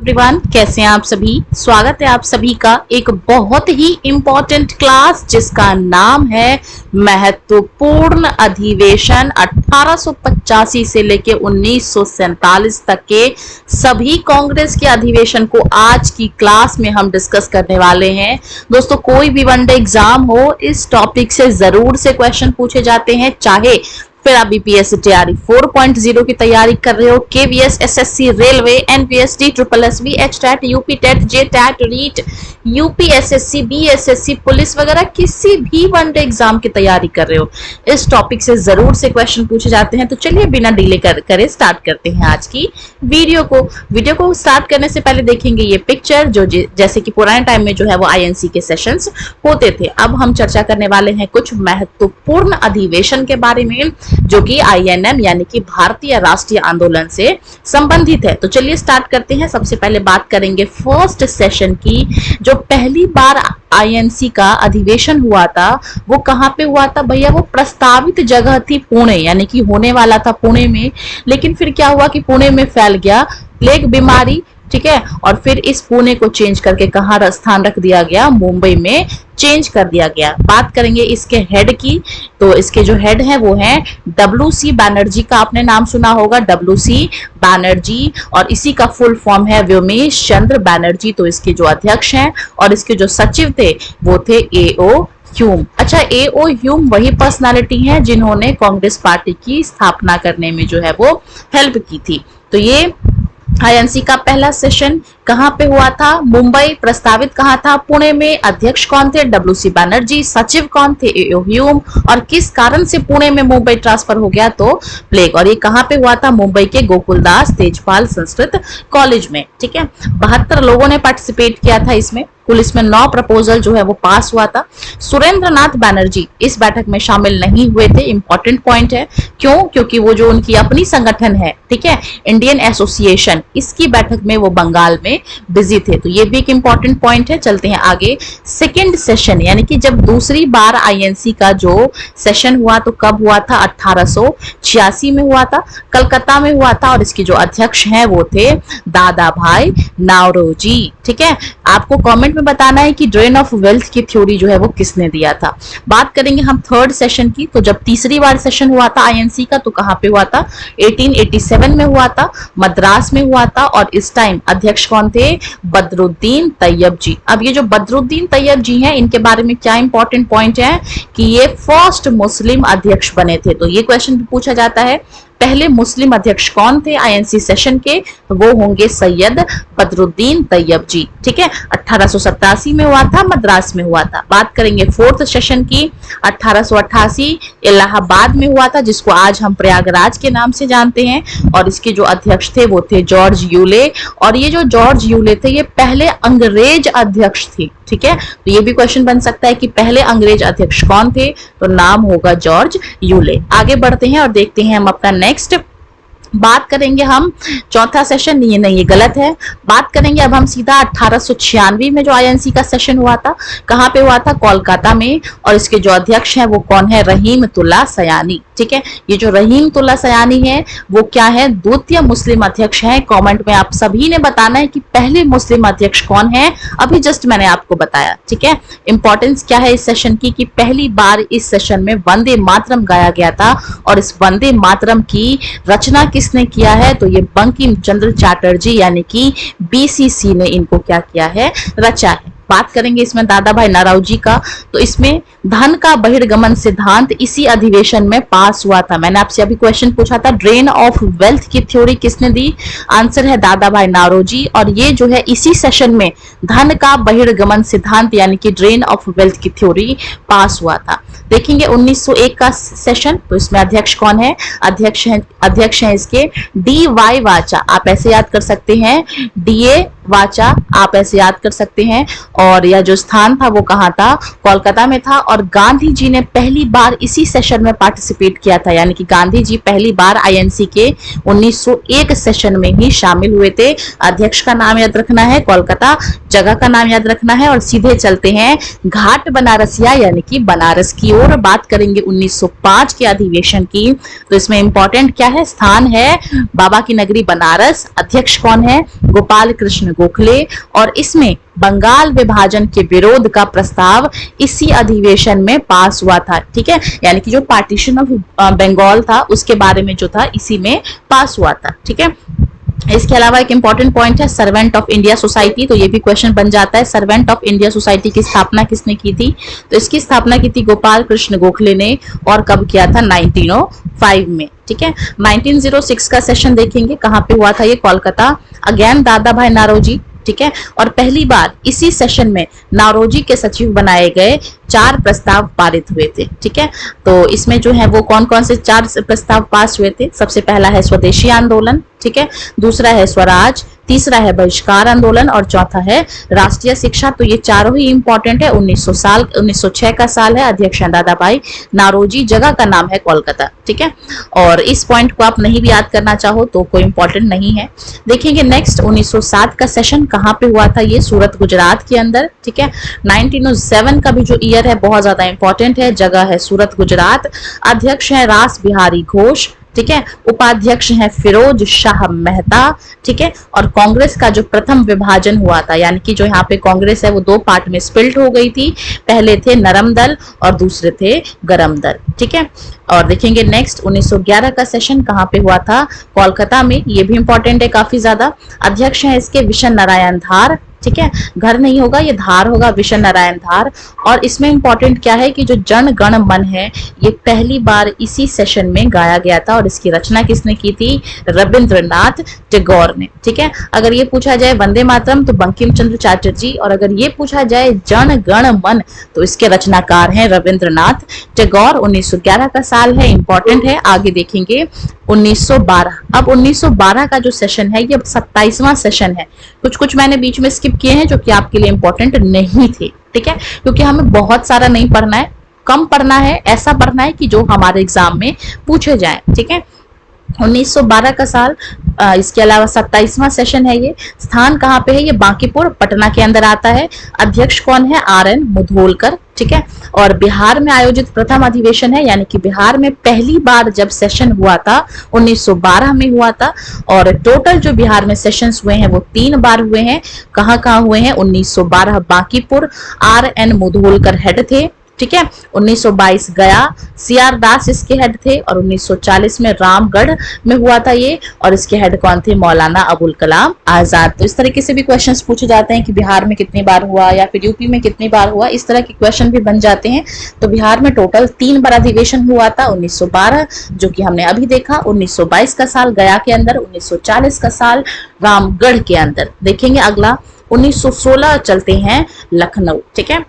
Everyone, कैसे हैं आप सभी। स्वागत है आप सभी का एक बहुत ही इम्पोर्टेंट क्लास जिसका नाम है महत्वपूर्ण अधिवेशन 1885 से लेके 1947 तक के सभी कांग्रेस के अधिवेशन को आज की क्लास में हम डिस्कस करने वाले हैं। दोस्तों, कोई भी वनडे एग्जाम हो, इस टॉपिक से जरूर से क्वेश्चन पूछे जाते हैं। चाहे फिर आप बीपीएससी तैयारी 4.0 की तैयारी कर रहे हो, KVS, SSC, railway, NPSC, triple SV, HTET, UP TET, JTET, REET, UPSSC, BSSC, police वगैरह किसी भी वनडे एग्जाम की तैयारी कर रहे हो, इस टॉपिक से जरूर से क्वेश्चन पूछे जाते हैं। तो चलिए बिना डिले करे स्टार्ट करते हैं आज की वीडियो को स्टार्ट करने से पहले देखेंगे ये पिक्चर जो जैसे कि पुराने टाइम में जो है वो आईएनसी के सेशंस होते थे। अब हम चर्चा करने वाले हैं कुछ महत्वपूर्ण अधिवेशन के बारे में जो कि आईएनएम यानी कि भारतीय राष्ट्रीय आंदोलन से संबंधित है। तो चलिए स्टार्ट करते हैं। सबसे पहले बात करेंगे फर्स्ट सेशन की। जो पहली बार आईएनसी का अधिवेशन हुआ था वो कहाँ पे हुआ था भैया? वो प्रस्तावित जगह थी पुणे, यानी कि होने वाला था पुणे में, लेकिन फिर क्या हुआ कि पुणे में फैल गया प्लेग बीमारी, ठीक है। और फिर इस पुणे को चेंज करके कहाँ स्थान रख दिया गया? मुंबई में चेंज कर दिया गया। बात करेंगे इसके हेड की, तो इसके जो हेड है वो है WC बैनर्जी का आपने नाम सुना होगा, WC बैनर्जी, और इसी का फुल फॉर्म है व्योमेश चंद्र बैनर्जी। तो इसके जो अध्यक्ष हैं और इसके जो सचिव थे वो थे AO ह्यूम। अच्छा, AO ह्यूम वही पर्सनालिटी हैं जिन्होंने कांग्रेस पार्टी की स्थापना करने में जो है वो हेल्प की थी। तो ये आईएनसी का पहला सेशन कहां पे हुआ था? मुंबई। प्रस्तावित कहां था? पुणे में। अध्यक्ष कौन थे? WC बैनर्जी। सचिव कौन थे? AO Hume. और किस कारण से पुणे में मुंबई ट्रांसफर हो गया? तो प्लेग। और ये कहां पे हुआ था? मुंबई के गोकुलदास तेजपाल संस्कृत कॉलेज में, ठीक है। 72 लोगों ने पार्टिसिपेट किया था इसमें। कुल इसमें 9 प्रपोजल जो है वो पास हुआ था। सुरेंद्रनाथ बैनर्जी इस बैठक में शामिल नहीं हुए थे। इंपॉर्टेंट पॉइंट है, क्यों? क्योंकि वो जो उनकी अपनी संगठन है, ठीक है, इंडियन एसोसिएशन, इसकी बैठक में वो बंगाल में बिजी थे। तो ये भी एक इंपॉर्टेंट पॉइंट है। चलते हैं आगे। सेकेंड सेशन यानी कि जब दूसरी बार आईएनसी का जो सेशन हुआ तो कब हुआ था? 1886 में हुआ था, कलकत्ता में हुआ था। और इसके जो अध्यक्ष हैं वो थे दादा भाई नावरोजी, ठीक है। आपको कमेंट में बताना है कि ड्रेन ऑफ वेल्थ की थ्योरी जो है वो किसने दिया था। बात करेंगे हम थर्ड सेशन की। तो जब तीसरी बार सेशन हुआ था आईएनसी का तो कहां पे हुआ था? 1887 में हुआ था, मद्रास में हुआ था। और इस टाइम अध्यक्ष कौन थे? बदरुद्दीन तैयब जी। अब ये जो बदरुद्दीन तैयब जी हैं, इनके बारे में क्या इंपॉर्टेंट पॉइंट है कि ये फर्स्ट मुस्लिम अध्यक्ष बने थे। तो ये क्वेश्चन भी पूछा जाता है, पहले मुस्लिम अध्यक्ष कौन थे आईएनसी सेशन के? तो वो होंगे सैयद बदरुद्दीन तैयब जी, ठीक है। 1887 में हुआ था, मद्रास में हुआ था। बात करेंगे फोर्थ सेशन की। 1888 इलाहाबाद में हुआ था, जिसको आज हम प्रयागराज के नाम से जानते हैं। और इसके जो अध्यक्ष थे वो थे जॉर्ज यूले। और ये जो जॉर्ज यूले थे ये पहले अंग्रेज अध्यक्ष थे, ठीक है। तो ये भी क्वेश्चन बन सकता है कि पहले अंग्रेज अध्यक्ष कौन थे? तो नाम होगा जॉर्ज यूले। आगे बढ़ते हैं और देखते हैं हम अपना नेक्स्ट। बात करेंगे हम चौथा सेशन, ये नहीं, ये गलत है। बात करेंगे अब हम सीधा 1896 में जो आईएनसी का सेशन हुआ था, कहां पे हुआ था? कोलकाता में। और इसके जो अध्यक्ष हैं वो कौन है? रहीमतुल्लाह सयानी, ठीक है। ये जो रहीमतुल्लाह सयानी है वो क्या है? द्वितीय मुस्लिम अध्यक्ष हैं। कमेंट में आप सभी ने बताना है कि पहले मुस्लिम अध्यक्ष कौन है। अभी जस्ट मैंने आपको बताया, ठीक है। इंपॉर्टेंस क्या है इस सेशन की कि पहली बार इस सेशन में वंदे मातरम गाया गया था। और इस वंदे मातरम की रचना किसने किया है? तो ये बंकिम चंद्र चटर्जी यानी कि BCC ने इनको क्या किया है? रचा है। बात करेंगे इसमें दादा भाई नारावजी का। तो इसमें धन का बहिर्गमन सिद्धांत इसी अधिवेशन में पास हुआ था। मैंने आपसे अभी क्वेश्चन पूछा था ड्रेन ऑफ वेल्थ की थ्योरी किसने दी? आंसर है दादा भाई नारोजी। और ये जो है इसी सेशन में धन का बहिर्गमन सिद्धांत यानी कि ड्रेन ऑफ वेल्थ की थ्योरी पास हुआ था। देखेंगे 1901 का सेशन। तो इसमें अध्यक्ष कौन है? अध्यक्ष हैं इसके DY वाचा। आप ऐसे याद कर सकते हैं, DA वाचा आप ऐसे याद कर सकते हैं। और यह जो स्थान था वो कहाँ था, कोलकाता में था। और गांधी जी ने पहली बार इसी सेशन में पार्टिसिपेट किया था, यानी कि गांधी जी पहली बार आईएनसी के 1901 सेशन में ही शामिल हुए थे। अध्यक्ष का नाम याद रखना है कोलकाता, जगह का नाम याद रखना है और सीधे चलते हैं घाट बनारसिया यानी कि बनारस की ओर। बात करेंगे 1905 के अधिवेशन की, तो इसमें इंपॉर्टेंट क्या है, स्थान है बाबा की नगरी बनारस, अध्यक्ष कौन है, गोपाल कृष्ण गोखले। और इसमें बंगाल विभाजन के विरोध का प्रस्ताव इसी अधिवेशन में पास हुआ था। ठीक है, यानी कि जो पार्टीशन ऑफ बंगाल था उसके बारे में जो था इसी में पास हुआ था। ठीक है, इसके अलावा एक इंपॉर्टेंट पॉइंट है सर्वेंट ऑफ इंडिया सोसाइटी, तो ये भी क्वेश्चन बन जाता है। सर्वेंट ऑफ इंडिया सोसाइटी की स्थापना किसने की थी, तो इसकी स्थापना की थी गोपाल कृष्ण गोखले ने। और कब किया था, 1905 में। ठीक है, 1906 का सेशन देखेंगे, कहां पे हुआ था ये, कोलकाता। अगेन दादा भाई नारोजी। ठीक है, और पहली बार इसी सेशन में नारोजी के सचिव बनाए गए 4 प्रस्ताव पारित हुए थे। ठीक है, तो इसमें जो है वो कौन कौन से 4 प्रस्ताव पास हुए थे, सबसे पहला है स्वदेशी आंदोलन, ठीक है, दूसरा है स्वराज, तीसरा है बहिष्कार आंदोलन और चौथा है राष्ट्रीय शिक्षा। तो ये चारों ही इंपॉर्टेंट है। 1906 का साल है, अध्यक्ष हैं दादा भाई नारोजी, जगह का नाम है कोलकाता। ठीक है, और इस पॉइंट को आप नहीं भी याद करना चाहो तो कोई इंपॉर्टेंट नहीं है। देखेंगे नेक्स्ट 1907 का सेशन कहां पे हुआ था, ये सूरत गुजरात के अंदर। ठीक है, 1907 का भी जो ईयर है बहुत ज्यादा इंपॉर्टेंट है, जगह है सूरत गुजरात, अध्यक्ष है रास बिहारी घोष। ठीक है, उपाध्यक्ष हैं फिरोज शाह मेहता। ठीक है, और कांग्रेस का जो प्रथम विभाजन हुआ था, यानी कि जो यहाँ पे कांग्रेस है वो 2 पार्ट में स्प्लिट हो गई थी, पहले थे नरम दल और दूसरे थे गरम दल। ठीक है, और देखेंगे नेक्स्ट 1911 का सेशन कहाँ पे हुआ था, कोलकाता में, ये भी इंपॉर्टेंट है काफी ज्यादा। अध्यक्ष हैं इसके विशन नारायण धार। ठीक है, घर नहीं होगा, ये धार होगा, विशन नारायण धार। और इसमें इंपॉर्टेंट क्या है कि जो जन गण मन है ये पहली बार इसी सेशन में गाया गया था और इसकी रचना किसने की थी, रविंद्रनाथ टैगोर ने। ठीक है, अगर ये पूछा जाए वंदे मातरम तो बंकिम चंद्र चटर्जी, और अगर ये पूछा जाए जन गण मन तो इसके रचनाकार हैं रविंद्रनाथ टैगोर। 1911 का साल है, इंपॉर्टेंट है। आगे देखेंगे 1912। अब 1912 का जो सेशन है ये 27वां सेशन है। कुछ मैंने बीच में स्किप किए हैं जो कि आपके लिए इंपॉर्टेंट नहीं थे। ठीक है, क्योंकि हमें बहुत सारा नहीं पढ़ना है, कम पढ़ना है, ऐसा पढ़ना है कि जो हमारे एग्जाम में पूछे जाए। ठीक है, 1912 का साल, इसके अलावा 27वां सेशन है ये। स्थान कहाँ पे है, ये बांकीपुर पटना के अंदर आता है। अध्यक्ष कौन है, RN मुधोलकर। ठीक है, और बिहार में आयोजित प्रथम अधिवेशन है, यानी कि बिहार में पहली बार जब सेशन हुआ था 1912 में हुआ था। और टोटल जो बिहार में सेशंस हुए हैं वो 3 बार हुए हैं। कहाँ हुए हैं, 1912 बांकीपुर, RN मुधोलकर हेड थे। ठीक है, 1922 गया, CR दास इसके हेड थे। और 1940 में रामगढ़ में हुआ था ये, और इसके हेड कौन थे, मौलाना अबुल कलाम आजाद। तो इस तरीके से भी क्वेश्चंस पूछे जाते हैं कि बिहार में कितनी बार हुआ या फिर यूपी में कितनी बार हुआ, इस तरह के क्वेश्चन भी बन जाते हैं। तो बिहार में टोटल 3 बार अधिवेशन हुआ था, 1912 जो कि हमने अभी देखा, 1922 का साल गया के अंदर, 1940 का साल रामगढ़ के अंदर। देखेंगे अगला 1916 चलते हैं लखनऊ। ठीक है,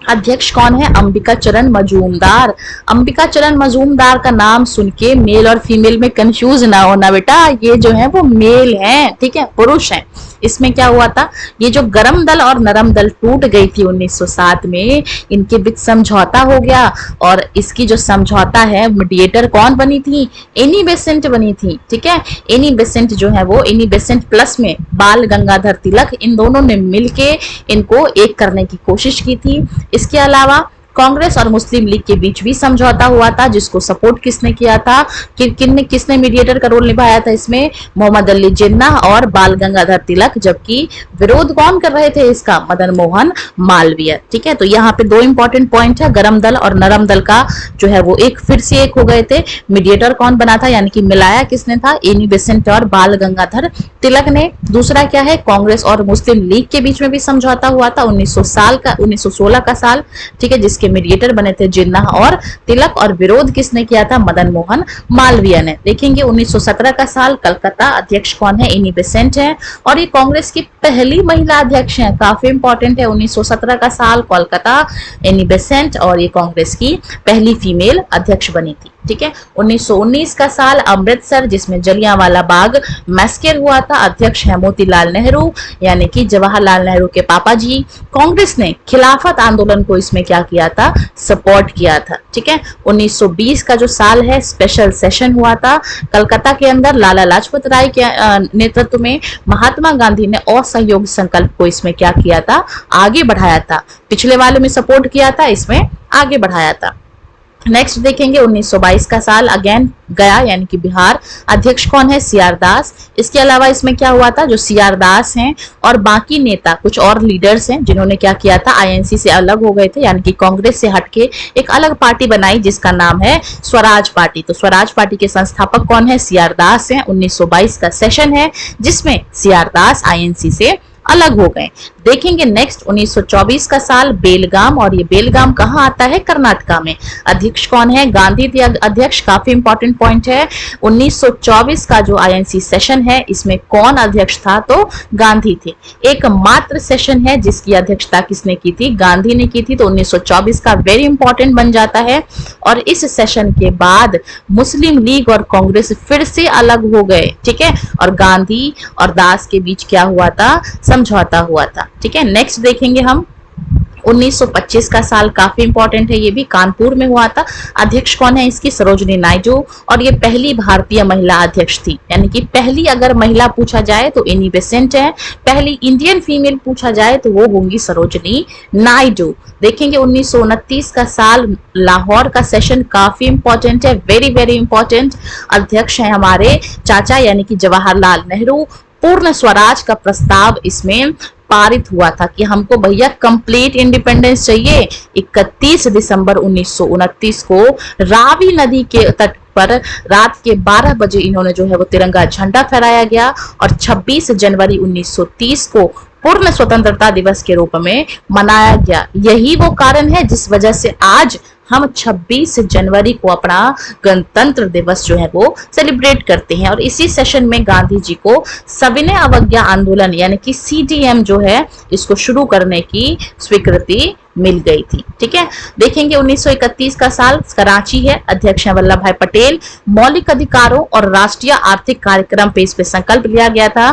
अध्यक्ष कौन है, अंबिका चरण मजूमदार। अंबिका चरण मजूमदार का नाम सुन के मेल और फीमेल में कंफ्यूज ना होना बेटा, ये जो है वो मेल हैं। ठीक है, पुरुष हैं। इसमें क्या हुआ था, ये जो गरम दल और नरम दल टूट गई थी 1907 में, इनके बीच समझौता हो गया। और इसकी जो समझौता है, मीडिएटर कौन बनी थी, एनी बेसेंट बनी थी। ठीक है, एनी बेसेंट जो है वो, एनी बेसेंट प्लस में बाल गंगाधर तिलक, इन दोनों ने मिलके इनको एक करने की कोशिश की थी। इसके अलावा कांग्रेस और मुस्लिम लीग के बीच भी समझौता हुआ था, जिसको सपोर्ट किसने किया था, किसने मीडिएटर का रोल निभाया था इसमें, मोहम्मद अली जिन्ना और बाल गंगाधर तिलक। जबकि विरोध कौन कर रहे थे इसका, मदन मोहन मालवीय। ठीक है, तो यहाँ पे 2 इंपॉर्टेंट पॉइंट है, गरम दल और नरम दल का जो है वो एक फिर से एक हो गए थे। मीडिएटर कौन बना था, यानी कि मिलाया किसने था, एनी बेसेंट और बाल गंगाधर तिलक ने। दूसरा क्या है, कांग्रेस और मुस्लिम लीग के बीच में भी समझौता हुआ था 1916 का साल। ठीक है, जिसके मीडिएटर बने थे जिन्ना और तिलक, और विरोध किसने किया था, मदन मोहन मालवीय ने। देखेंगे 1917 का साल, कलकत्ता, अध्यक्ष कौन है, एनी बेसेंट है। और ये कांग्रेस की पहली महिला अध्यक्ष हैं, काफी इंपॉर्टेंट है। 1917 का साल कोलकाता, एनी बेसेंट, और ये कांग्रेस की पहली फीमेल अध्यक्ष बनी थी। ठीक है। 1919 का साल अमृतसर, जिसमें जलियांवाला बाग मैस्कर हुआ था। अध्यक्ष है मोतीलाल नेहरू, यानी कि जवाहरलाल नेहरू के पापा जी। कांग्रेस ने खिलाफत आंदोलन को इसमें क्या किया था, सपोर्ट किया था। ठीक है। 1920 का जो साल है, स्पेशल सेशन हुआ था कलकत्ता के अंदर, लाला लाजपत राय के नेतृत्व में। महात्मा गांधी ने असहयोग संकल्प को इसमें क्या किया था, आगे बढ़ाया था। पिछले वाले में सपोर्ट किया था, इसमें आगे बढ़ाया था। नेक्स्ट देखेंगे 1922 का साल, अगेन गया यानी कि बिहार। अध्यक्ष कौन है, सी आर दास। इसके अलावा इसमें क्या हुआ था, जो सी आर दास हैं और बाकी नेता कुछ और लीडर्स हैं जिन्होंने क्या किया था, आईएनसी से अलग हो गए थे, यानी कि कांग्रेस से हटके एक अलग पार्टी बनाई जिसका नाम है स्वराज पार्टी। तो स्वराज पार्टी के संस्थापक कौन है, सी आर दास हैं। 1922 का सेशन है जिसमें सी आर दास आईएनसी से अलग हो गए। देखेंगे नेक्स्ट 1924 का साल, बेलगाम, और ये बेलगाम कहाँ आता है, कर्नाटका में। अध्यक्ष कौन है, गांधी थे अध्यक्ष, काफी इंपॉर्टेंट पॉइंट है। 1924 का जो आईएनसी सेशन है, इसमें कौन अध्यक्ष था, तो गांधी थे। एकमात्र सेशन है जिसकी अध्यक्षता किसने की थी, गांधी ने की थी। तो 1924 का वेरी इंपॉर्टेंट बन जाता है। और इस सेशन के बाद मुस्लिम लीग और कांग्रेस फिर से अलग हो गए। ठीक है। और गांधी और दास के बीच क्या हुआ था, समझौता हुआ था। ठीक है। नेक्स्ट देखेंगे हम 1925 का साल, काफी इंपॉर्टेंट है, ये भी कानपुर में हुआ था। अध्यक्ष कौन है इसकी, सरोजिनी नायडू, और ये पहली भारतीय महिला अध्यक्ष थी, यानी कि पहली अगर महिला पूछा जाए तो एनी बेसेंट है, पहली इंडियन फीमेल पूछा जाए तो वो होंगी सरोजिनी नायडू। देखेंगे 1929 का साल, लाहौर का सेशन, काफी इंपॉर्टेंट है, वेरी वेरी इंपॉर्टेंट। अध्यक्ष है हमारे चाचा यानी कि जवाहरलाल नेहरू। पूर्ण स्वराज का प्रस्ताव इसमें पारित हुआ था कि हमको भैया कंप्लीट इंडिपेंडेंस चाहिए। 31 दिसंबर 1929 को रावी नदी के तट पर रात के 12 बजे इन्होंने जो है वो तिरंगा झंडा फहराया गया। और 26 जनवरी 1930 को पूर्ण स्वतंत्रता दिवस के रूप में मनाया गया। यही वो कारण है जिस वजह से आज हम 26 जनवरी को अपना गणतंत्र दिवस जो है वो सेलिब्रेट करते हैं। और इसी सेशन में गांधी जी को सविनय अवज्ञा आंदोलन यानी कि सीडीएम जो है इसको शुरू करने की स्वीकृति मिल गई थी। ठीक है। देखेंगे 1931 का साल, कराची है, अध्यक्ष है वल्लभ भाई पटेल। मौलिक अधिकारों और राष्ट्रीय आर्थिक कार्यक्रम पे इस पे संकल्प लिया गया था।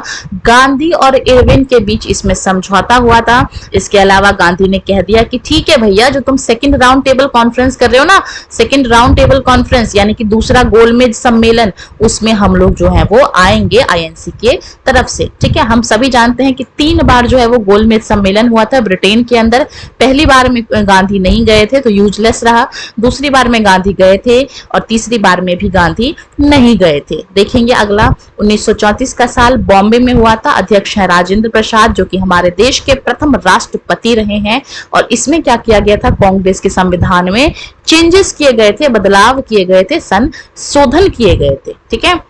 गांधी और इरविन के बीच इसमें समझौता हुआ था। इसके अलावा गांधी ने कह दिया कि ठीक है भैया, जो तुम सेकंड राउंड टेबल कॉन्फ्रेंस कर रहे हो ना, सेकंड राउंड टेबल कॉन्फ्रेंस यानी कि दूसरा गोलमेज सम्मेलन, उसमें हम लोग जो है वो आएंगे आईएनसी के तरफ से। ठीक है। हम सभी जानते हैं कि 3 बार जो है वो गोलमेज सम्मेलन हुआ था ब्रिटेन के अंदर। पहली बार में गांधी नहीं गए थे तो यूजलेस रहा, दूसरी बार में गांधी गए थे, और तीसरी बार में भी गांधी नहीं गए थे। देखेंगे अगला 1934 का साल, बॉम्बे में हुआ था। अध्यक्ष है राजेंद्र प्रसाद, जो कि हमारे देश के प्रथम राष्ट्रपति रहे हैं। और इसमें क्या किया गया था, कांग्रेस के संविधान में चेंजेस किए गए थे, बदलाव किए गए थे, संशोधन किए गए थे। ठीक है।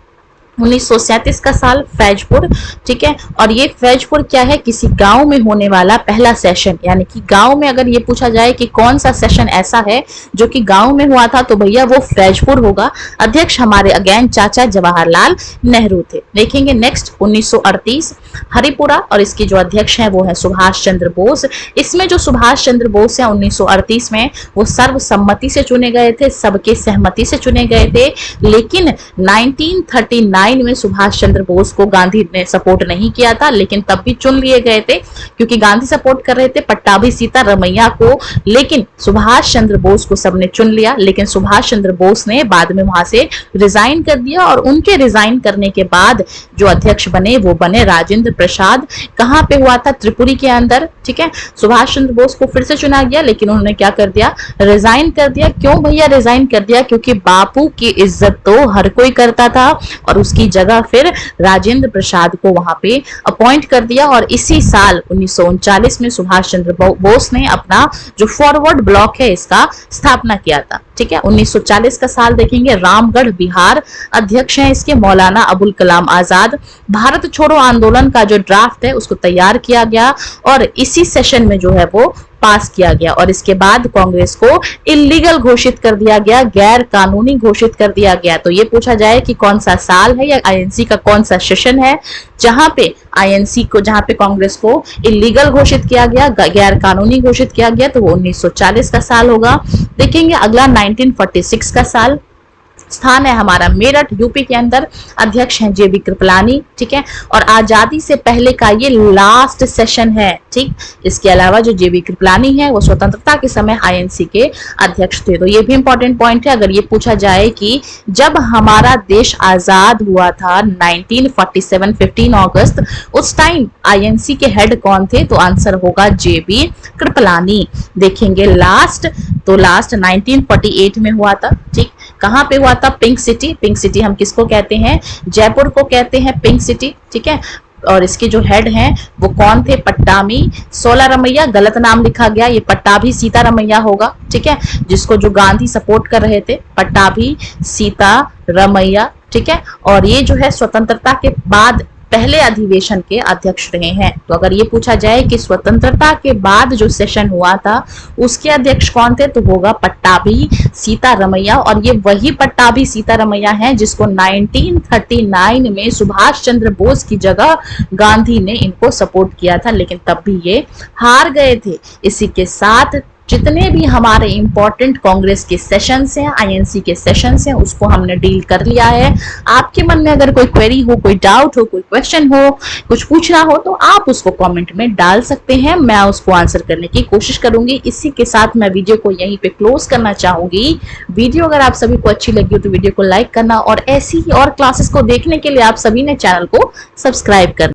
1937 का साल, फैजपुर। ठीक है। और ये फैजपुर क्या है, किसी गांव में होने वाला पहला सेशन, यानी कि गांव में अगर ये पूछा जाए कि कौन सा सेशन ऐसा है जो कि गांव में हुआ था, तो भैया वो फैजपुर होगा। अध्यक्ष हमारे अगेन चाचा जवाहरलाल नेहरू थे। देखेंगे नेक्स्ट 1938 हरिपुरा, और इसकी जो अध्यक्ष है वो है सुभाष चंद्र बोस। इसमें जो सुभाष चंद्र बोस है 1938 में वो सर्वसम्मति से चुने गए थे, सबके सहमति से चुने गए थे। लेकिन 1939 में सुभाष चंद्र बोस को गांधी ने सपोर्ट नहीं किया था, लेकिन तब भी चुन लिए गए थे क्योंकि गांधी सपोर्ट कर रहे थे पट्टाभी सीतारमैया को। लेकिन सुभाष चंद्र बोस को सबने चुन लिया, लेकिन सुभाष चंद्र बोस ने बाद में वहां से रिजाइन कर दिया। और उनके रिजाइन करने के बाद जो अध्यक्ष बने वो बने राजेंद्र प्रसाद। कहां पे हुआ था, त्रिपुरी के अंदर। ठीक है। सुभाष चंद्र बोस को फिर से चुना गया, लेकिन उन्होंने क्या कर दिया, रिजाइन कर दिया। क्यों भैया रिजाइन कर दिया, क्योंकि बापू की इज्जत तो हर कोई करता था, और उसकी जगह फिर राजेंद्र प्रसाद को वहां पे अपॉइंट कर दिया। और इसी साल 1939 में सुभाष चंद्र बोस ने अपना जो फॉरवर्ड ब्लॉक है इसका स्थापना किया था। ठीक है। 1940 का साल देखेंगे, रामगढ़ बिहार। अध्यक्ष हैं इसके मौलाना अबुल कलाम आजाद। भारत छोड़ो आंदोलन का जो ड्राफ्ट है उसको तैयार किया गया, और इसी सेशन में जो है वो पास किया गया और इसके बाद कांग्रेस को इलीगल घोषित कर दिया गया, गैर कानूनी घोषित कर दिया गया। तो ये पूछा जाए कि कौन सा साल है या आईएनसी का कौन सा सेशन है जहां पे आईएनसी को, जहां पे कांग्रेस को इलीगल घोषित किया गया, गैर कानूनी घोषित किया गया, तो वो 1940 का साल होगा। देखेंगे अगला 1946 का साल। स्थान है हमारा मेरठ, यूपी के अंदर। अध्यक्ष हैं जेबी कृपलानी, ठीक है। और आजादी से पहले का ये लास्ट सेशन है, ठीक। इसके अलावा जो जेबी कृपलानी है वो स्वतंत्रता के समय आईएनसी के अध्यक्ष थे। तो ये भी इंपॉर्टेंट पॉइंट है। अगर ये पूछा जाए कि जब हमारा देश आजाद हुआ था 1947 15 अगस्त, उस टाइम आईएनसी के हेड कौन थे, तो आंसर होगा जेबी कृपलानी। देखेंगे लास्ट, तो लास्ट 1948 में हुआ था, ठीक। कहां पे हुआ था? Pink city. पिंक सिटी हम किसको कहते हैं? जयपुर को कहते हैं पिंक सिटी, ठीक है। और इसके जो हेड हैं वो कौन थे? पट्टामी सोलारमैया, गलत नाम लिखा गया, ये पट्टाभी सीतारमैया होगा, ठीक है, जिसको जो गांधी सपोर्ट कर रहे थे, पट्टाभी सीतारमैया, ठीक है। और ये जो है स्वतंत्रता के बाद पहले अधिवेशन के अध्यक्ष रहे हैं। तो अगर ये पूछा जाए कि स्वतंत्रता के बाद जो सेशन हुआ था उसके अध्यक्ष कौन थे, तो होगा पट्टाभी सीतारमैया। और ये वही पट्टाभी सीतारमैया हैं जिसको 1939 में सुभाष चंद्र बोस की जगह गांधी ने इनको सपोर्ट किया था, लेकिन तब भी ये हार गए थे। इसी के साथ जितने भी हमारे इंपॉर्टेंट कांग्रेस के सेशंस हैं, आईएनसी के सेशंस हैं, उसको हमने डील कर लिया है। आपके मन में अगर कोई क्वेरी हो, कोई डाउट हो, कोई क्वेश्चन हो, कुछ पूछना हो, तो आप उसको कमेंट में डाल सकते हैं, मैं उसको आंसर करने की कोशिश करूंगी। इसी के साथ मैं वीडियो को यहीं पे क्लोज करना चाहूंगी। वीडियो अगर आप सभी को अच्छी लगी हो तो वीडियो को लाइक करना और ऐसी ही और क्लासेस को देखने के लिए आप सभी ने चैनल को सब्सक्राइब करना।